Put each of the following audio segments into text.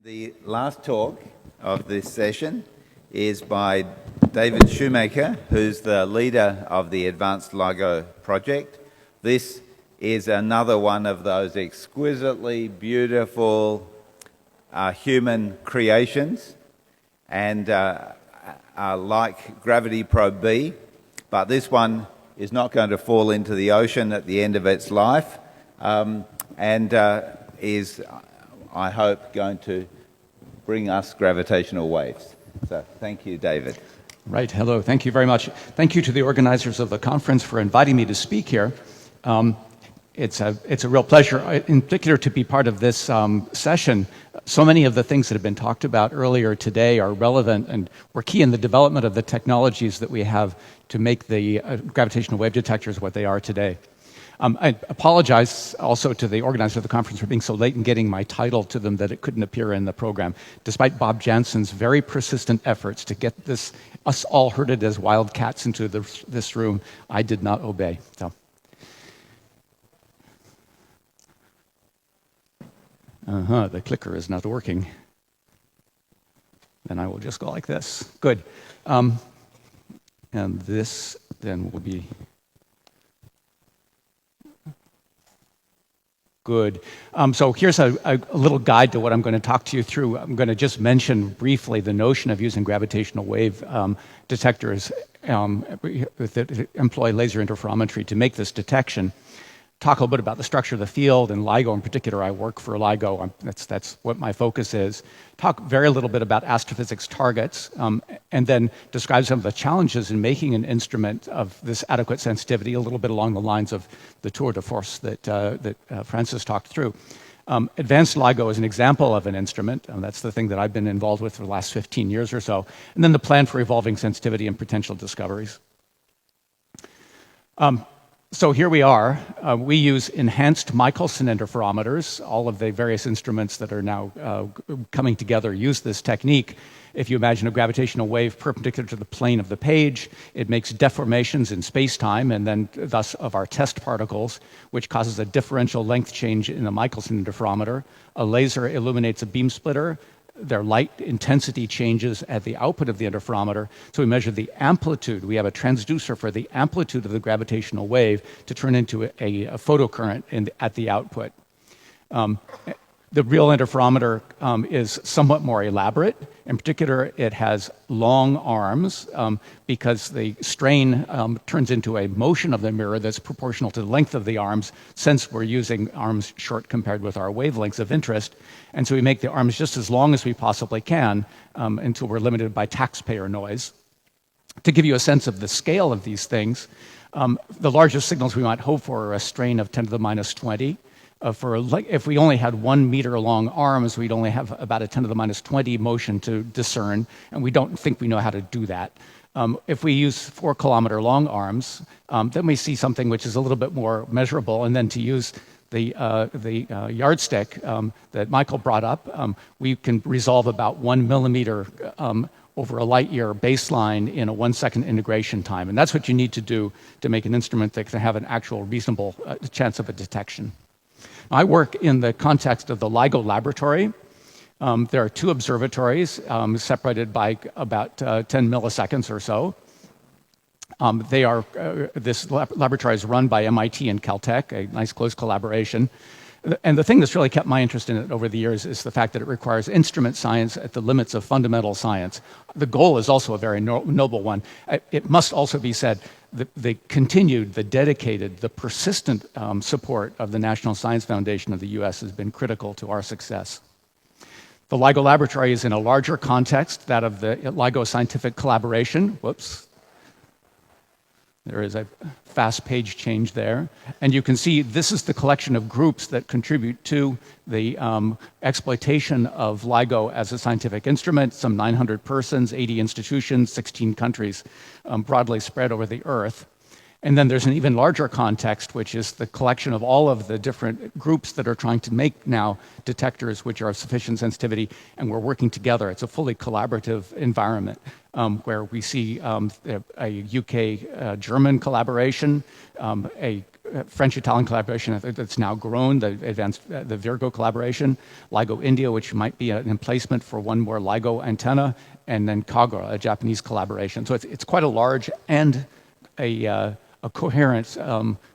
The last talk of this session is by David Shoemaker, who's the leader of the Advanced LIGO project. This is another one of those exquisitely beautiful human creations, and like Gravity Probe B, but this one is not going to fall into the ocean at the end of its life, and is, I hope, going to bring us gravitational waves. So thank you, David. Right, hello, thank you very much. Thank you to the organizers of the conference for inviting me to speak here. It's a real pleasure, in particular, to be part of this session. So many of the things that have been talked about earlier today are relevant and were key in the development of the technologies that we have to make the gravitational wave detectors what they are today. I apologize also to the organizer of the conference for being so late in getting my title to them that it couldn't appear in the program. Despite Bob Jansen's very persistent efforts to get us all herded as wild cats into this room, I did not obey. So. The clicker is not working. Then I will just go like this. Good. And this then will be good. So here's a little guide to what I'm going to talk to you through. I'm going to just mention briefly the notion of using gravitational wave detectors that employ laser interferometry to make this detection. Talk a little bit about the structure of the field and LIGO in particular. I work for LIGO. That's what my focus is. Talk very little bit about astrophysics targets, and then describe some of the challenges in making an instrument of this adequate sensitivity, a little bit along the lines of the tour de force that Francis talked through. Advanced LIGO is an example of an instrument. That's the thing that I've been involved with for the last 15 years or so. And then the plan for evolving sensitivity and potential discoveries. So here we are. We use enhanced Michelson interferometers. All of the various instruments that are now coming together use this technique. If you imagine a gravitational wave perpendicular to the plane of the page, it makes deformations in space-time and then thus of our test particles, which causes a differential length change in the Michelson interferometer. A laser illuminates a beam splitter. Their light intensity changes at the output of the interferometer. So we measure the amplitude. We have a transducer for the amplitude of the gravitational wave to turn into a photocurrent at the output. The real interferometer is somewhat more elaborate. In particular, it has long arms because the strain turns into a motion of the mirror that's proportional to the length of the arms, since we're using arms short compared with our wavelengths of interest. And so we make the arms just as long as we possibly can until we're limited by taxpayer noise. To give you a sense of the scale of these things, the largest signals we might hope for are a strain of 10 to the minus 20. If we only had 1 meter long arms, we'd only have about a 10 to the minus 20 motion to discern, and we don't think we know how to do that. If we use 4 kilometer long arms, then we see something which is a little bit more measurable, and then to use the yardstick that Michael brought up, we can resolve about 1 millimeter over a light year baseline in a 1 second integration time. And that's what you need to do to make an instrument that can have an actual reasonable chance of a detection. I work in the context of the LIGO laboratory. There are 2 observatories separated by about 10 milliseconds or so. This laboratory is run by MIT and Caltech, a nice close collaboration. And the thing that's really kept my interest in it over the years is the fact that it requires instrument science at the limits of fundamental science. The goal is also a very noble one. It must also be said, the continued, the dedicated, the persistent support of the National Science Foundation of the US has been critical to our success. The LIGO laboratory is in a larger context, that of the LIGO Scientific Collaboration. Whoops. There is a fast page change there. And you can see this is the collection of groups that contribute to the exploitation of LIGO as a scientific instrument, some 900 persons, 80 institutions, 16 countries, broadly spread over the Earth. And then there's an even larger context, which is the collection of all of the different groups that are trying to make now detectors which are of sufficient sensitivity, and we're working together. It's a fully collaborative environment where we see a UK-German collaboration, a French-Italian collaboration that's now grown, the Virgo Collaboration, LIGO India, which might be an emplacement for one more LIGO antenna, and then KAGRA, a Japanese collaboration. So it's quite a large and a coherent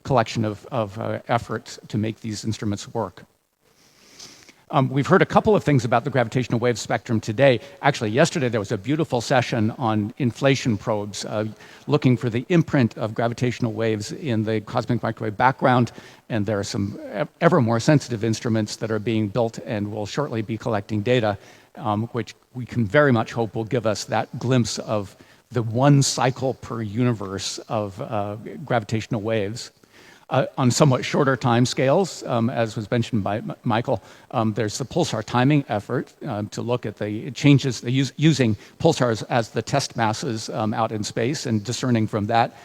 collection of efforts to make these instruments work. We've heard a couple of things about the gravitational wave spectrum today. Actually, yesterday there was a beautiful session on inflation probes, looking for the imprint of gravitational waves in the cosmic microwave background, and there are some ever more sensitive instruments that are being built and will shortly be collecting data, which we can very much hope will give us that glimpse of the one cycle per universe of gravitational waves. On somewhat shorter time scales, as was mentioned by Michael, there's the pulsar timing effort to look at the changes, using pulsars as the test masses out in space and discerning from that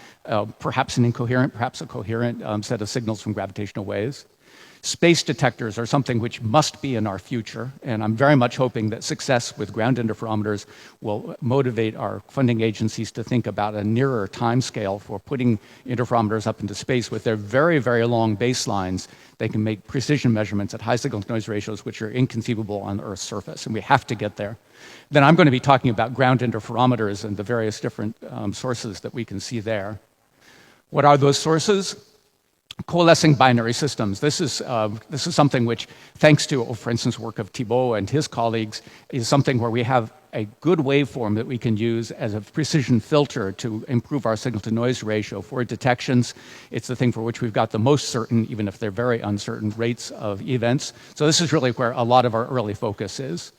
perhaps an incoherent, perhaps a coherent set of signals from gravitational waves. Space detectors are something which must be in our future, and I'm very much hoping that success with ground interferometers will motivate our funding agencies to think about a nearer time scale for putting interferometers up into space. With their very, very long baselines, they can make precision measurements at high signal-to-noise ratios which are inconceivable on the Earth's surface, and we have to get there. Then I'm going to be talking about ground interferometers and the various different sources that we can see there. What are those sources? Coalescing binary systems. This is something which, thanks to, for instance, work of Thibault and his colleagues, is something where we have a good waveform that we can use as a precision filter to improve our signal-to-noise ratio for detections. It's the thing for which we've got the most certain, even if they're very uncertain, rates of events. So this is really where a lot of our early focus is.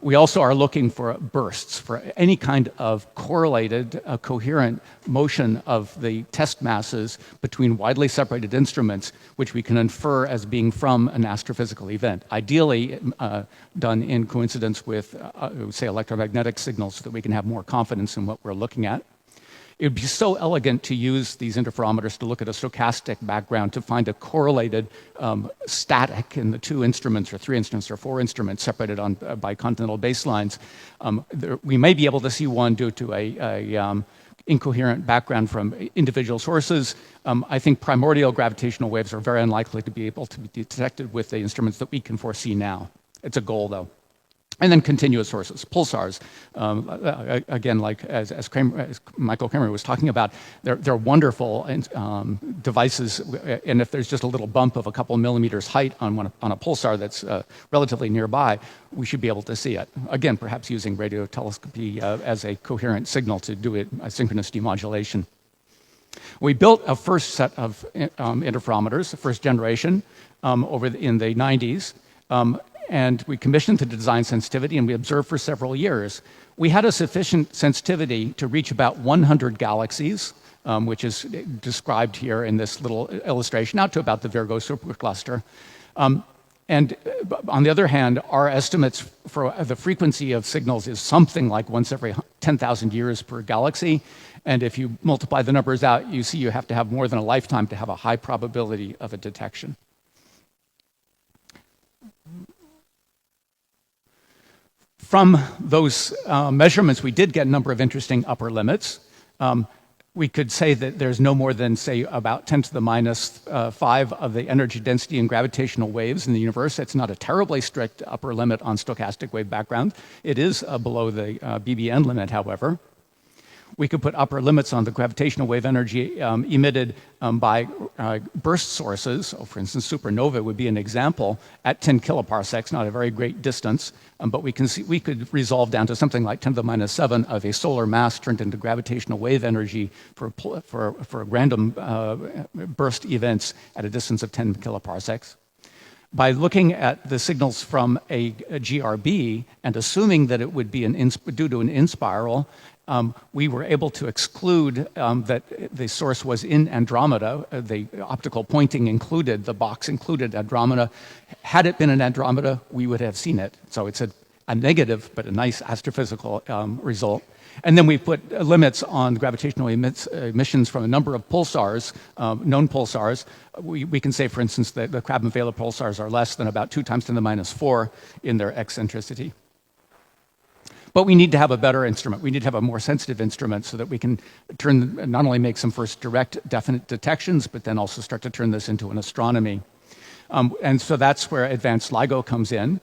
We also are looking for bursts, for any kind of correlated, coherent motion of the test masses between widely separated instruments, which we can infer as being from an astrophysical event, ideally done in coincidence with, say, electromagnetic signals, so that we can have more confidence in what we're looking at. It would be so elegant to use these interferometers to look at a stochastic background to find a correlated static in the two instruments or three instruments or four instruments separated by continental baselines. We may be able to see one due to a incoherent background from individual sources. I think primordial gravitational waves are very unlikely to be able to be detected with the instruments that we can foresee now. It's a goal, though. And then continuous sources, pulsars. Again, like as Michael Kramer was talking about, they're wonderful devices, and if there's just a little bump of a couple millimeters height on a pulsar that's relatively nearby, we should be able to see it. Again, perhaps using radio telescopy as a coherent signal to do it, synchronous demodulation. We built a first set of interferometers, the first generation, in the 90s. And we commissioned the design sensitivity, and we observed for several years. We had a sufficient sensitivity to reach about 100 galaxies, which is described here in this little illustration, out to about the Virgo supercluster. And on the other hand, our estimates for the frequency of signals is something like once every 10,000 years per galaxy. And if you multiply the numbers out, you see you have to have more than a lifetime to have a high probability of a detection. From those measurements, we did get a number of interesting upper limits. We could say that there's no more than, say, about 10 to the minus 5 of the energy density in gravitational waves in the universe. It's not a terribly strict upper limit on stochastic wave background. It is below the BBN limit, however. We could put upper limits on the gravitational wave energy emitted by burst sources. So, for instance, supernova would be an example at 10 kiloparsecs, not a very great distance, but we could resolve down to something like 10 to the minus 7 of a solar mass turned into gravitational wave energy for random burst events at a distance of 10 kiloparsecs. By looking at the signals from a GRB and assuming that it would be due to an in-spiral, we were able to exclude that the source was in Andromeda. The optical pointing included, the box included Andromeda. Had it been in Andromeda, we would have seen it. So it's a negative, but a nice astrophysical result. And then we put limits on gravitational emissions from a number of pulsars, known pulsars. We can say, for instance, that the Crab and Vela pulsars are less than about 2 times 10 to the minus 4 in their eccentricity. But we need to have a better instrument. We need to have a more sensitive instrument so that we can not only make some first direct, definite detections, but then also start to turn this into an astronomy. And so that's where advanced LIGO comes in.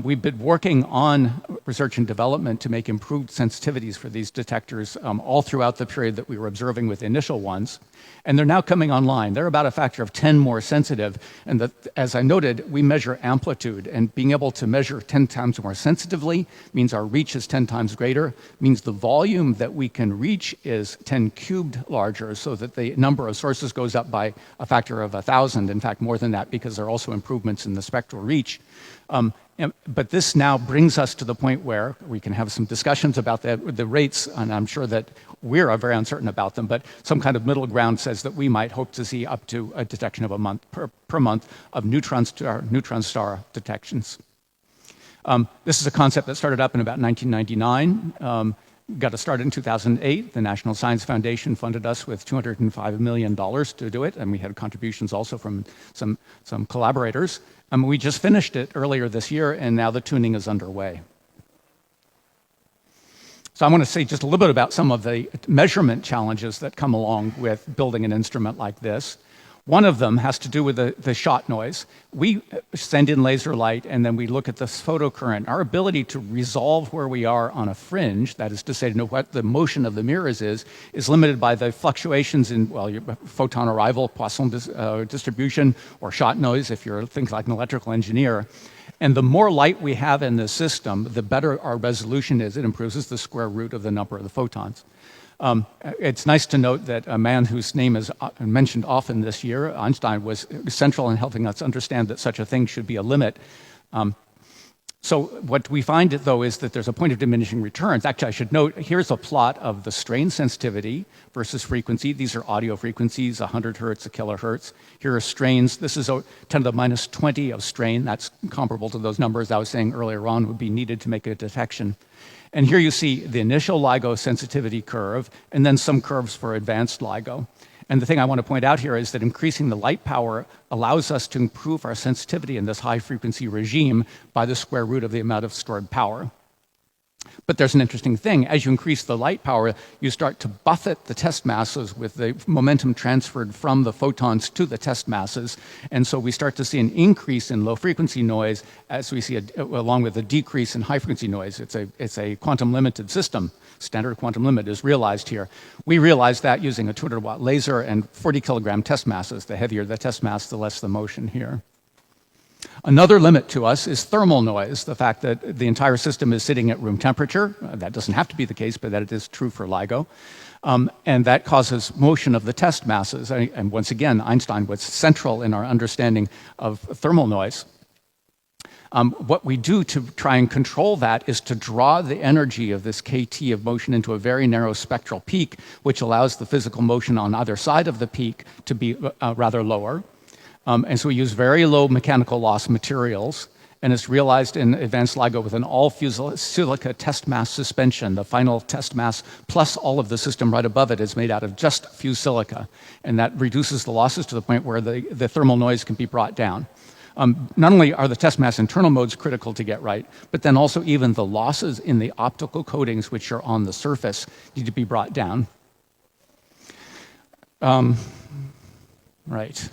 We've been working on research and development to make improved sensitivities for these detectors all throughout the period that we were observing with the initial ones. And they're now coming online. They're about a factor of 10 more sensitive. And as I noted, we measure amplitude. And being able to measure 10 times more sensitively means our reach is 10 times greater, means the volume that we can reach is 10 cubed larger, so that the number of sources goes up by a factor of 1,000. In fact, more than that, because there are also improvements in the spectral reach. But this now brings us to the point where we can have some discussions about the rates, and I'm sure that we're very uncertain about them, but some kind of middle ground says that we might hope to see up to a detection of a month per month of neutron star detections. This is a concept that started up in about 1999. Got us started in 2008. The National Science Foundation funded us with $205 million to do it, and we had contributions also from some collaborators. We just finished it earlier this year, and now the tuning is underway. So I want to say just a little bit about some of the measurement challenges that come along with building an instrument like this. One of them has to do with the shot noise. We send in laser light, and then we look at the photocurrent. Our ability to resolve where we are on a fringe, that is to say, to know what the motion of the mirrors is limited by the fluctuations in, well, your photon arrival, Poisson distribution, or shot noise, if you're things like an electrical engineer. And the more light we have in the system, the better our resolution is. It improves the square root of the number of the photons. It's nice to note that a man whose name is mentioned often this year, Einstein, was central in helping us understand that such a thing should be a limit. So what we find, though, is that there's a point of diminishing returns. Actually, I should note, here's a plot of the strain sensitivity versus frequency. These are audio frequencies, 100 hertz, a kilohertz. Here are strains. This is 10 to the minus 20 of strain. That's comparable to those numbers I was saying earlier on would be needed to make a detection. And here you see the initial LIGO sensitivity curve, and then some curves for advanced LIGO. And the thing I want to point out here is that increasing the light power allows us to improve our sensitivity in this high-frequency regime by the square root of the amount of stored power. But there's an interesting thing. As you increase the light power, you start to buffet the test masses with the momentum transferred from the photons to the test masses. And so we start to see an increase in low-frequency noise as we see, along with a decrease in high-frequency noise. It's a quantum-limited system. Standard quantum limit is realized here. We realized that using a 200-watt laser and 40-kilogram test masses. The heavier the test mass, the less the motion here. Another limit to us is thermal noise, the fact that the entire system is sitting at room temperature. That doesn't have to be the case, but that it is true for LIGO. And that causes motion of the test masses. And once again, Einstein was central in our understanding of thermal noise. What we do to try and control that is to draw the energy of this kT of motion into a very narrow spectral peak, which allows the physical motion on either side of the peak to be rather lower. And so we use very low mechanical loss materials, and it's realized in advanced LIGO with an all-silica test mass suspension. The final test mass plus all of the system right above it is made out of just fused silica, and that reduces the losses to the point where the thermal noise can be brought down. Not only are the test mass internal modes critical to get right, but then also even the losses in the optical coatings which are on the surface need to be brought down. Right.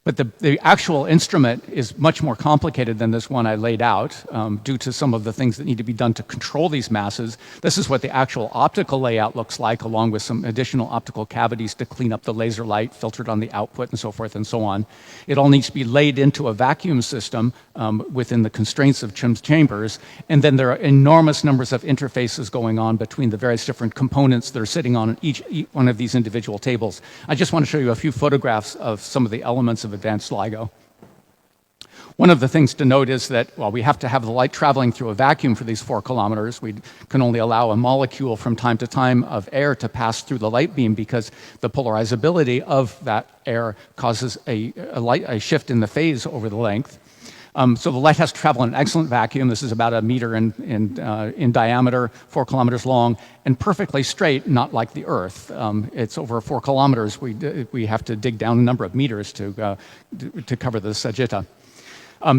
But the actual instrument is much more complicated than this one I laid out due to some of the things that need to be done to control these masses. This is what the actual optical layout looks like, along with some additional optical cavities to clean up the laser light filtered on the output and so forth and so on. It all needs to be laid into a vacuum system within the constraints of Chim's chambers. And then there are enormous numbers of interfaces going on between the various different components that are sitting on each one of these individual tables. I just want to show you a few photographs of some of the elements of advanced LIGO. One of the things to note is that, well, we have to have the light traveling through a vacuum for these 4 kilometers. We can only allow a molecule from time to time of air to pass through the light beam because the polarizability of that air causes a shift in the phase over the length. So the light has to travel in an excellent vacuum. This is about a meter in diameter, 4 kilometers long, and perfectly straight, not like the Earth. It's over 4 kilometers. We have to dig down a number of meters to cover the sagitta.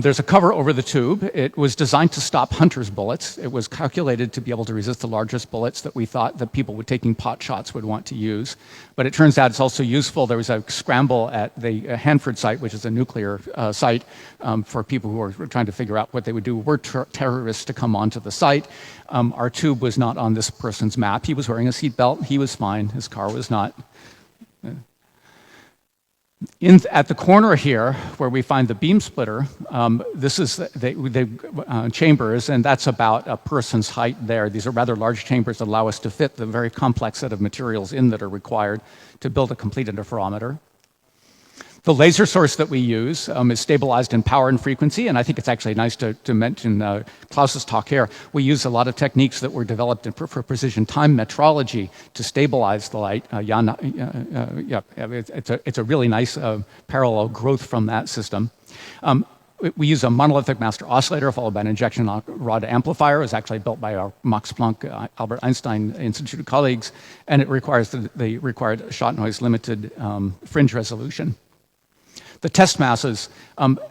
There's a cover over the tube. It was designed to stop hunter's bullets. It was calculated to be able to resist the largest bullets that we thought that people taking pot shots would want to use. But it turns out it's also useful. There was a scramble at the Hanford site, which is a nuclear site, for people who were trying to figure out what they would do were terrorists to come onto the site. Our tube was not on this person's map. He was wearing a seatbelt. He was fine. His car was not. At the corner here, where we find the beam splitter, this is the chambers, and that's about a person's height there. These are rather large chambers that allow us to fit the very complex set of materials in that are required to build a complete interferometer. The laser source that we use is stabilized in power and frequency, and I think it's actually nice to mention Klaus's talk here. We use a lot of techniques that were developed for precision time metrology to stabilize the light. It's a really nice parallel growth from that system. We use a monolithic master oscillator followed by an injection rod amplifier. It's actually built by our Max Planck Albert Einstein Institute colleagues, and it requires the required shot noise limited fringe resolution. The test masses,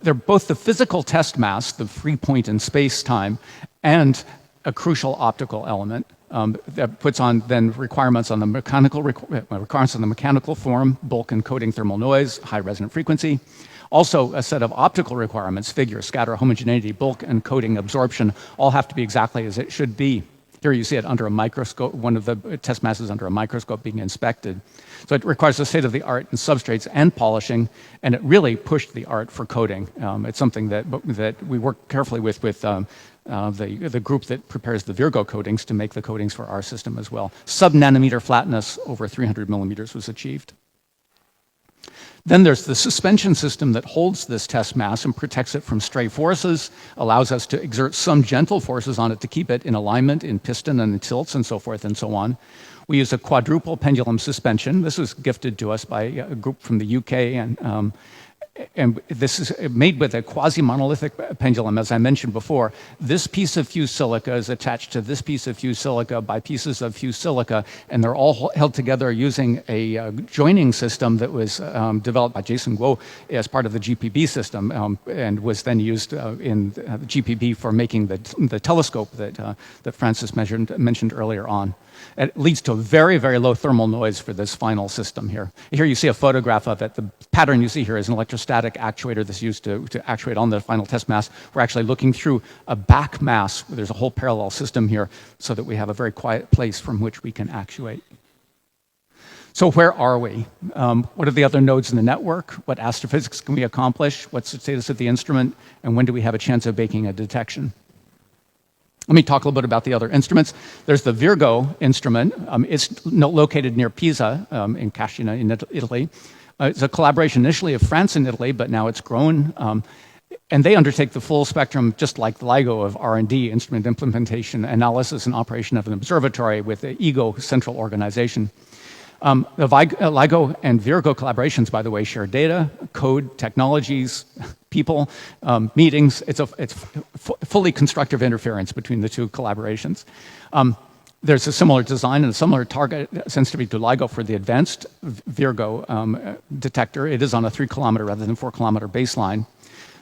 they're both the physical test mass, the free point in space-time, and a crucial optical element that puts on then requirements on the mechanical form, bulk and coating thermal noise, high resonant frequency. Also, a set of optical requirements, figure, scatter, homogeneity, bulk, and coating absorption, all have to be exactly as it should be. Here you see it under a microscope, one of the test masses under a microscope being inspected. So it requires the state-of-the-art in substrates and polishing, and it really pushed the art for coating. It's something that we work carefully with the group that prepares the Virgo coatings to make the coatings for our system as well. Sub-nanometer flatness over 300 millimeters was achieved. Then there's the suspension system that holds this test mass and protects it from stray forces, allows us to exert some gentle forces on it to keep it in alignment, in piston and in tilts and so forth and so on. We use a quadruple pendulum suspension. This was gifted to us by a group from the UK, and this is made with a quasi-monolithic pendulum, as I mentioned before. This piece of fused silica is attached to this piece of fused silica by pieces of fused silica, and they're all held together using a joining system that was developed by Jason Guo as part of the GPB system, and was then used in the GPB for making the telescope that Francis mentioned earlier on. It leads to a very, very low thermal noise for this final system here. Here you see a photograph of it. The pattern you see here is an electrostatic actuator that's used to actuate on the final test mass. We're actually looking through a back mass. There's a whole parallel system here so that we have a very quiet place from which we can actuate. So where are we? What are the other nodes in the network? What astrophysics can we accomplish? What's the status of the instrument? And when do we have a chance of making a detection? Let me talk a little bit about the other instruments. There's the Virgo instrument. It's located near Pisa in Cascina in Italy. It's a collaboration initially of France and Italy, but now it's grown. And they undertake the full spectrum, just like LIGO, of R&D, instrument implementation, analysis, and operation of an observatory with the EGO central organization. The LIGO and Virgo collaborations, by the way, share data, code, technologies, people, meetings. It's fully constructive interference between the two collaborations. There's a similar design and a similar target sensitivity to LIGO for the advanced Virgo detector. It is on a 3-kilometer rather than 4-kilometer baseline.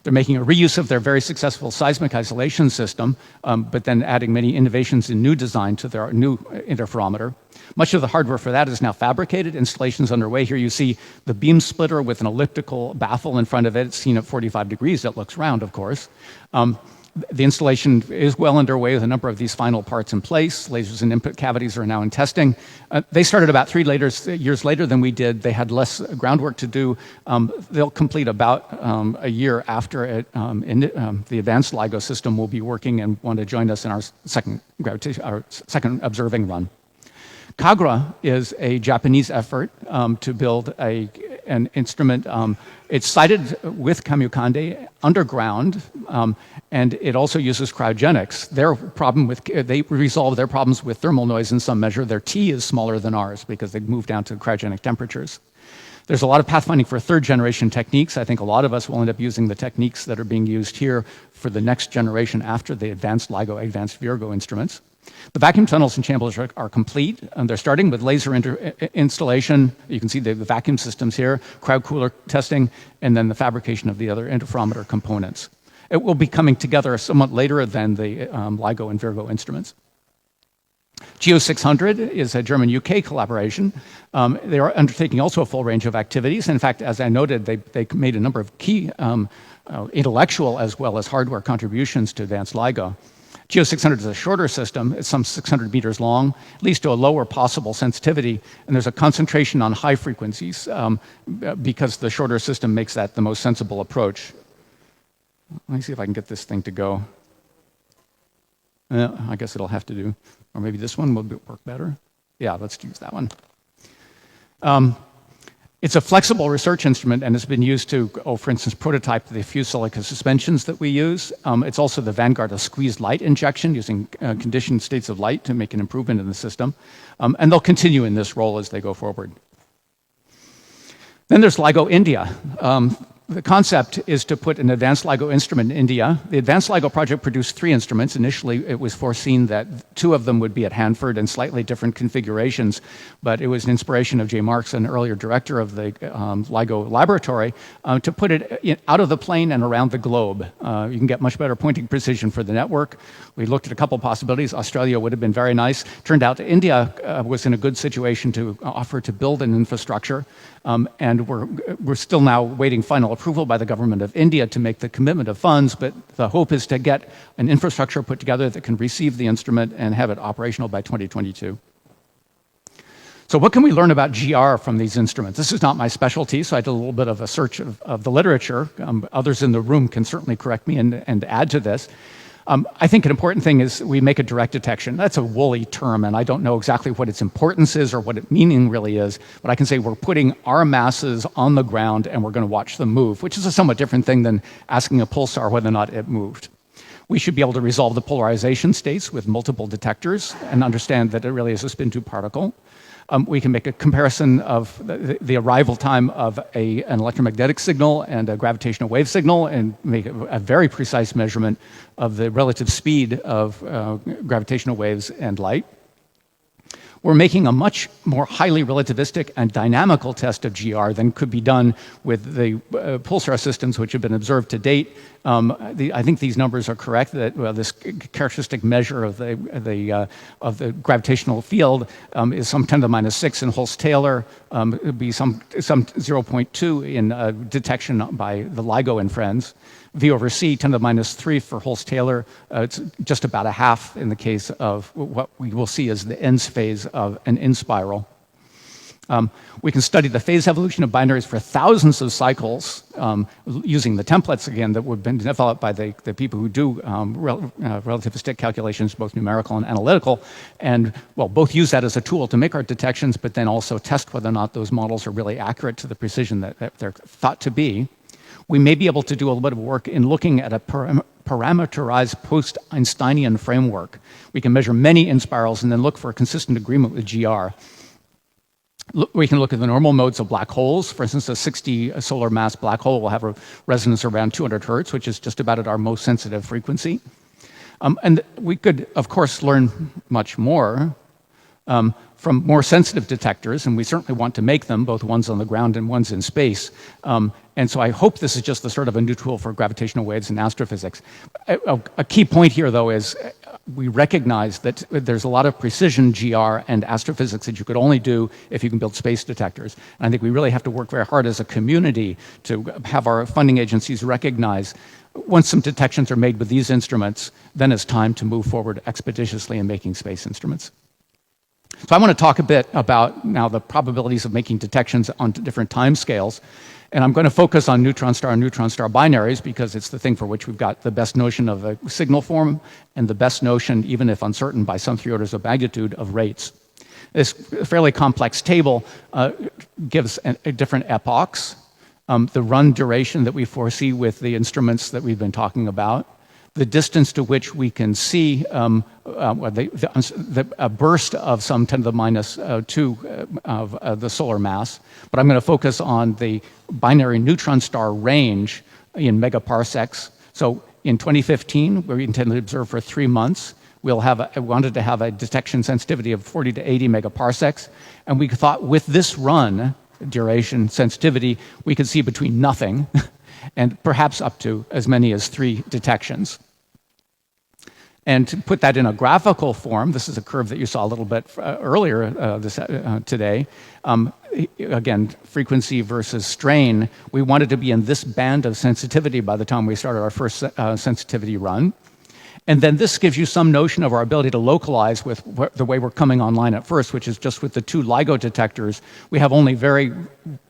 They're making a reuse of their very successful seismic isolation system, but then adding many innovations in new design to their new interferometer. Much of the hardware for that is now fabricated. Installation's underway. Here you see the beam splitter with an elliptical baffle in front of it. It's seen at 45 degrees. It looks round, of course. The installation is well underway with a number of these final parts in place. Lasers and input cavities are now in testing. They started about 3 years later than we did. They had less groundwork to do. They'll complete about a year after it. The advanced LIGO system will be working and want to join us in our second observing run. KAGRA is a Japanese effort to build an instrument. It's sited with Kamiokande underground, and it also uses cryogenics. They resolve their problems with thermal noise in some measure. Their T is smaller than ours because they moved down to cryogenic temperatures. There's a lot of pathfinding for third-generation techniques. I think a lot of us will end up using the techniques that are being used here for the next generation after the advanced LIGO, advanced Virgo instruments. The vacuum tunnels and chambers are complete, and they're starting with laser installation. You can see the vacuum systems here, cryo cooler testing, and then the fabrication of the other interferometer components. It will be coming together somewhat later than the LIGO and Virgo instruments. GEO600 is a German-UK collaboration. They are undertaking also a full range of activities. In fact, as I noted, they made a number of key intellectual as well as hardware contributions to advanced LIGO. GEO600 is a shorter system. It's some 600 meters long, leads to a lower possible sensitivity, and there's a concentration on high frequencies because the shorter system makes that the most sensible approach. Let me see if I can get this thing to go. I guess it'll have to do, or maybe this one will work better. Yeah, let's use that one. It's a flexible research instrument, and it's been used to, for instance, prototype the fused silica suspensions that we use. It's also the vanguard of squeezed light injection, using conditioned states of light to make an improvement in the system. And they'll continue in this role as they go forward. Then there's LIGO India. The concept is to put an advanced LIGO instrument in India. The advanced LIGO project produced 3 instruments. Initially, it was foreseen that 2 of them would be at Hanford in slightly different configurations, but it was an inspiration of Jay Marks, an earlier director of the LIGO laboratory, to put it out of the plane and around the globe. You can get much better pointing precision for the network. We looked at a couple of possibilities. Australia would have been very nice. Turned out India was in a good situation to offer to build an infrastructure. And we're still now waiting final approval by the government of India to make the commitment of funds, but the hope is to get an infrastructure put together that can receive the instrument and have it operational by 2022. So what can we learn about GR from these instruments? This is not my specialty, so I did a little bit of a search of the literature. Others in the room can certainly correct me and add to this. I think an important thing is we make a direct detection. That's a woolly term, and I don't know exactly what its importance is or what its meaning really is, but I can say we're putting our masses on the ground and we're going to watch them move, which is a somewhat different thing than asking a pulsar whether or not it moved. We should be able to resolve the polarization states with multiple detectors and understand that it really is a spin-2 particle. We can make a comparison of the arrival time of an electromagnetic signal and a gravitational wave signal and make a very precise measurement of the relative speed of gravitational waves and light. We're making a much more highly relativistic and dynamical test of GR than could be done with the pulsar systems which have been observed to date. I think these numbers are correct, that this characteristic measure of the gravitational field is some 10 to the minus 6 in Hulse-Taylor. It would be some 0.2 in detection by the LIGO and friends. V over C, 10 to the minus 3 for Hulse-Taylor. It's just about a half in the case of what we will see as the ends phase of an in-spiral. We can study the phase evolution of binaries for thousands of cycles using the templates, again, that have been developed by the people who do relativistic calculations, both numerical and analytical, and, well, both use that as a tool to make our detections, but then also test whether or not those models are really accurate to the precision that they're thought to be. We may be able to do a little bit of work in looking at a parameterized post-Einsteinian framework. We can measure many in-spirals and then look for a consistent agreement with GR. We can look at the normal modes of black holes. For instance, a 60 solar mass black hole will have a resonance around 200 hertz, which is just about at our most sensitive frequency. And we could, of course, learn much more from more sensitive detectors, and we certainly want to make them, both ones on the ground and ones in space. And so I hope this is just the sort of a new tool for gravitational waves and astrophysics. A key point here, though, is we recognize that there's a lot of precision GR and astrophysics that you could only do if you can build space detectors. And I think we really have to work very hard as a community to have our funding agencies recognize once some detections are made with these instruments, then it's time to move forward expeditiously in making space instruments. So I want to talk a bit about now the probabilities of making detections on different time scales. And I'm going to focus on neutron star and neutron star binaries because it's the thing for which we've got the best notion of a signal form and the best notion, even if uncertain by some 3 orders of magnitude, of rates. This fairly complex table gives different epochs, the run duration that we foresee with the instruments that we've been talking about, the distance to which we can see a burst of some 10 to the minus 2 of the solar mass. But I'm going to focus on the binary neutron star range in megaparsecs. So in 2015, we intend to observe for 3 months. I wanted to have a detection sensitivity of 40 to 80 megaparsecs. And we thought with this run duration sensitivity, we could see between nothing and perhaps up to as many as 3 detections. And to put that in a graphical form, this is a curve that you saw a little bit earlier today. Again, frequency versus strain. We wanted to be in this band of sensitivity by the time we started our first sensitivity run. And then this gives you some notion of our ability to localize with the way we're coming online at first, which is just with the 2 LIGO detectors. We have only very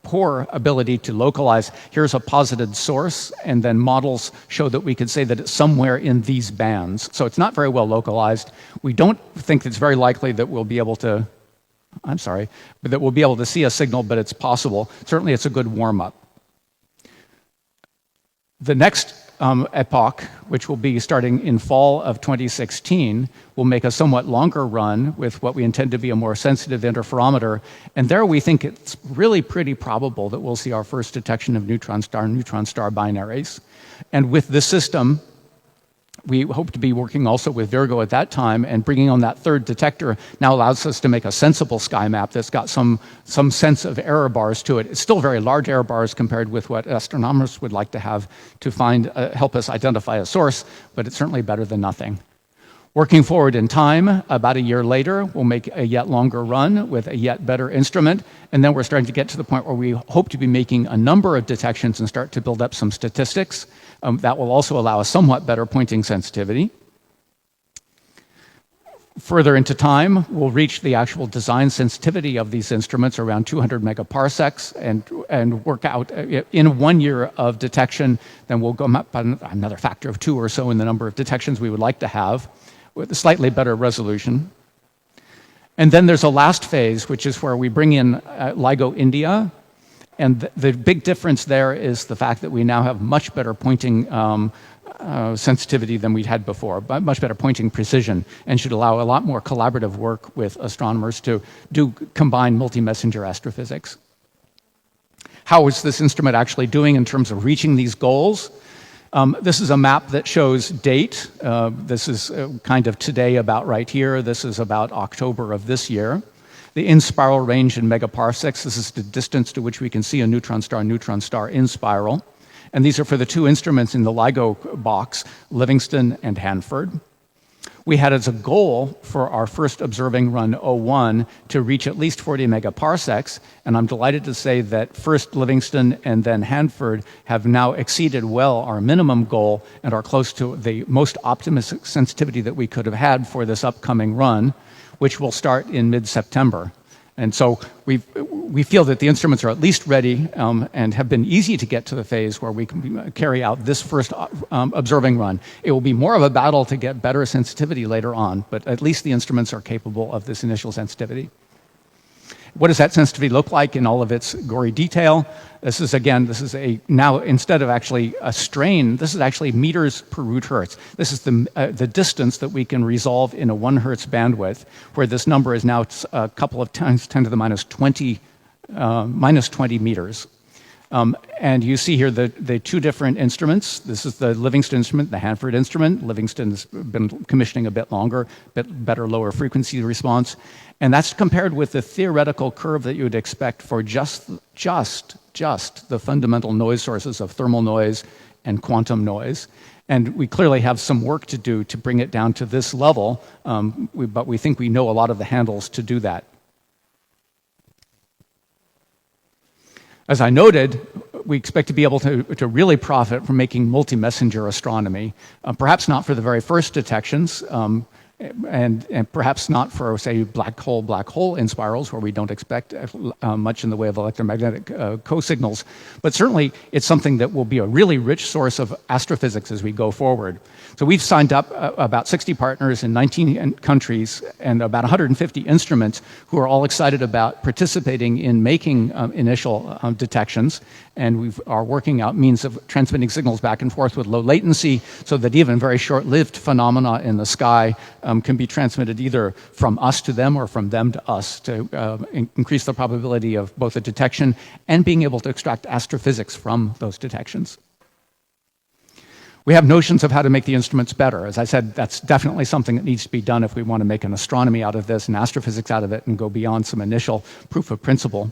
poor ability to localize. Here's a posited source, and then models show that we could say that it's somewhere in these bands. So it's not very well localized. We don't think it's very likely that we'll be able to, that we'll be able to see a signal, but it's possible. Certainly it's a good warm-up. The next epoch, which will be starting in fall of 2016, will make a somewhat longer run with what we intend to be a more sensitive interferometer. And there we think it's really pretty probable that we'll see our first detection of neutron-star binaries. And with this system, we hope to be working also with Virgo at that time, and bringing on that 3rd detector now allows us to make a sensible sky map that's got some sense of error bars to it. It's still very large error bars compared with what astronomers would like to have to find, help us identify a source, but it's certainly better than nothing. Working forward in time, about a year later, we'll make a yet longer run with a yet better instrument, and then we're starting to get to the point where we hope to be making a number of detections and start to build up some statistics. That will also allow a somewhat better pointing sensitivity. Further into time, we'll reach the actual design sensitivity of these instruments around 200 megaparsecs and work out in 1 year of detection. Then we'll go up another factor of 2 or so in the number of detections we would like to have, with a slightly better resolution. And then there's a last phase, which is where we bring in LIGO India. And the big difference there is the fact that we now have much better pointing sensitivity than we'd had before, but much better pointing precision, and should allow a lot more collaborative work with astronomers to do combined multi-messenger astrophysics. How is this instrument actually doing in terms of reaching these goals? This is a map that shows date. This is kind of today, about right here. This is about October of this year. The in-spiral range in megaparsecs. This is the distance to which we can see a neutron-star in spiral. And these are for the 2 instruments in the LIGO box, Livingston and Hanford. We had as a goal for our first observing run 01 to reach at least 40 megaparsecs, and I'm delighted to say that first Livingston and then Hanford have now exceeded well our minimum goal and are close to the most optimistic sensitivity that we could have had for this upcoming run, which will start in mid-September. And so we feel that the instruments are at least ready and have been easy to get to the phase where we can carry out this first observing run. It will be more of a battle to get better sensitivity later on, but at least the instruments are capable of this initial sensitivity. What does that sensitivity look like in all of its gory detail? This is now instead of actually a strain, this is actually meters per root hertz. This is the distance that we can resolve in a 1 hertz bandwidth, where this number is now a couple of times 10 to the minus 20 meters. And you see here the 2 different instruments. This is the Livingston instrument, the Hanford instrument. Livingston's been commissioning a bit longer, better lower frequency response. And that's compared with the theoretical curve that you would expect for just the fundamental noise sources of thermal noise and quantum noise. And we clearly have some work to do to bring it down to this level, but we think we know a lot of the handles to do that. As I noted, we expect to be able to really profit from making multi-messenger astronomy, perhaps not for the very first detections, and perhaps not for, say, black hole in spirals, where we don't expect much in the way of electromagnetic co-signals. But certainly, it's something that will be a really rich source of astrophysics as we go forward. So we've signed up about 60 partners in 19 countries and about 150 instruments who are all excited about participating in making initial detections. And we are working out means of transmitting signals back and forth with low latency, so that even very short-lived phenomena in the sky can be transmitted either from us to them or from them to us, to increase the probability of both a detection and being able to extract astrophysics from those detections. We have notions of how to make the instruments better. As I said, that's definitely something that needs to be done if we want to make an astronomy out of this and astrophysics out of it and go beyond some initial proof of principle.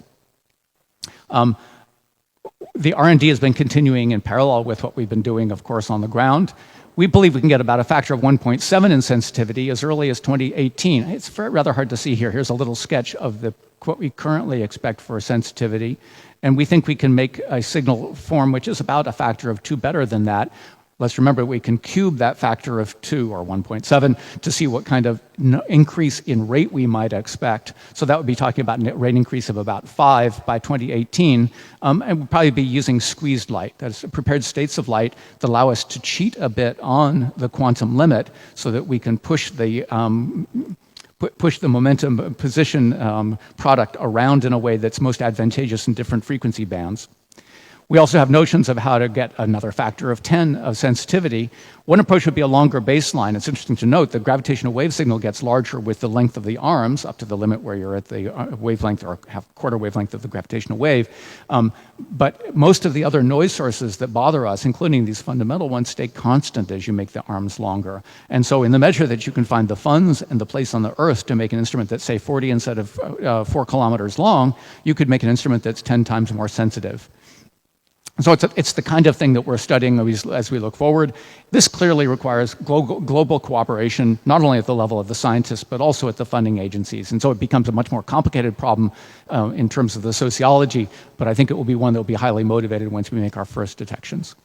The R&D has been continuing in parallel with what we've been doing, of course, on the ground. We believe we can get about a factor of 1.7 in sensitivity as early as 2018. It's rather hard to see here. Here's a little sketch of what we currently expect for sensitivity. And we think we can make a signal form which is about a factor of 2 better than that. Let's remember we can cube that factor of 2 or 1.7 to see what kind of increase in rate we might expect. So that would be talking about a rate increase of about 5 by 2018. And we'll probably be using squeezed light. That's prepared states of light that allow us to cheat a bit on the quantum limit so that we can push the momentum position product around in a way that's most advantageous in different frequency bands. We also have notions of how to get another factor of 10 of sensitivity. One approach would be a longer baseline. It's interesting to note the gravitational wave signal gets larger with the length of the arms, up to the limit where you're at the wavelength or quarter wavelength of the gravitational wave. But most of the other noise sources that bother us, including these fundamental ones, stay constant as you make the arms longer. And so in the measure that you can find the funds and the place on the Earth to make an instrument that's, say, 40 instead of 4 kilometers long, you could make an instrument that's 10 times more sensitive. So it's the kind of thing that we're studying as we look forward. This clearly requires global cooperation, not only at the level of the scientists, but also at the funding agencies. And so it becomes a much more complicated problem in terms of the sociology, but I think it will be one that will be highly motivated once we make our first detections.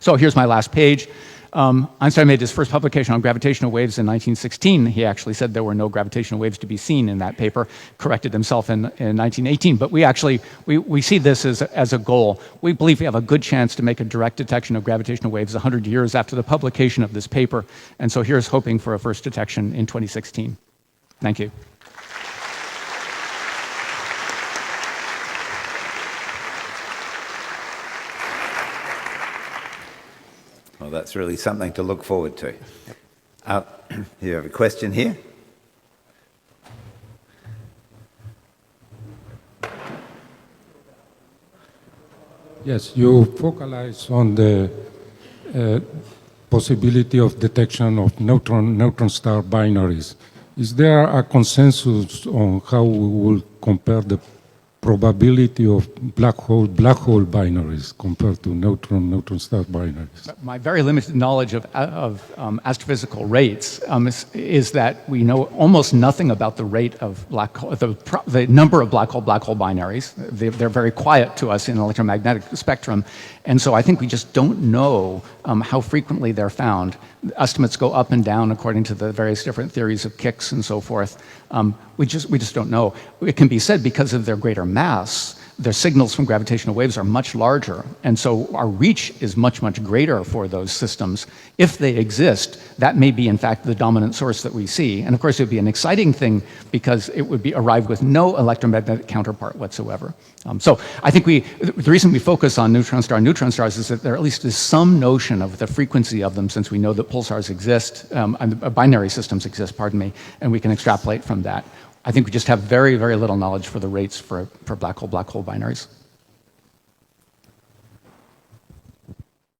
So here's my last page. Einstein made his first publication on gravitational waves in 1916. He actually said there were no gravitational waves to be seen in that paper, corrected himself in 1918. But we see this as a goal. We believe we have a good chance to make a direct detection of gravitational waves 100 years after the publication of this paper. And so here's hoping for a first detection in 2016. Thank you. Well, that's really something to look forward to. You have a question here? Yes, you focalize on the possibility of detection of neutron star binaries. Is there a consensus on how we will compare the probability of black hole binaries compared to neutron star binaries? My very limited knowledge of astrophysical rates is that we know almost nothing about the rate of black hole, the number of black hole binaries. They're very quiet to us in the electromagnetic spectrum, and so I think we just don't know how frequently they're found. Estimates go up and down according to the various different theories of kicks and so forth. We just don't know. It can be said because of their greater mass, their signals from gravitational waves are much larger, and so our reach is much, much greater for those systems. If they exist, that may be, in fact, the dominant source that we see. And of course, it would be an exciting thing because it would arrive with no electromagnetic counterpart whatsoever. So I think the reason we focus on neutron stars is that there at least is some notion of the frequency of them, since we know that pulsars exist, and binary systems exist, pardon me, and we can extrapolate from that. I think we just have very, very little knowledge for the rates for black hole binaries.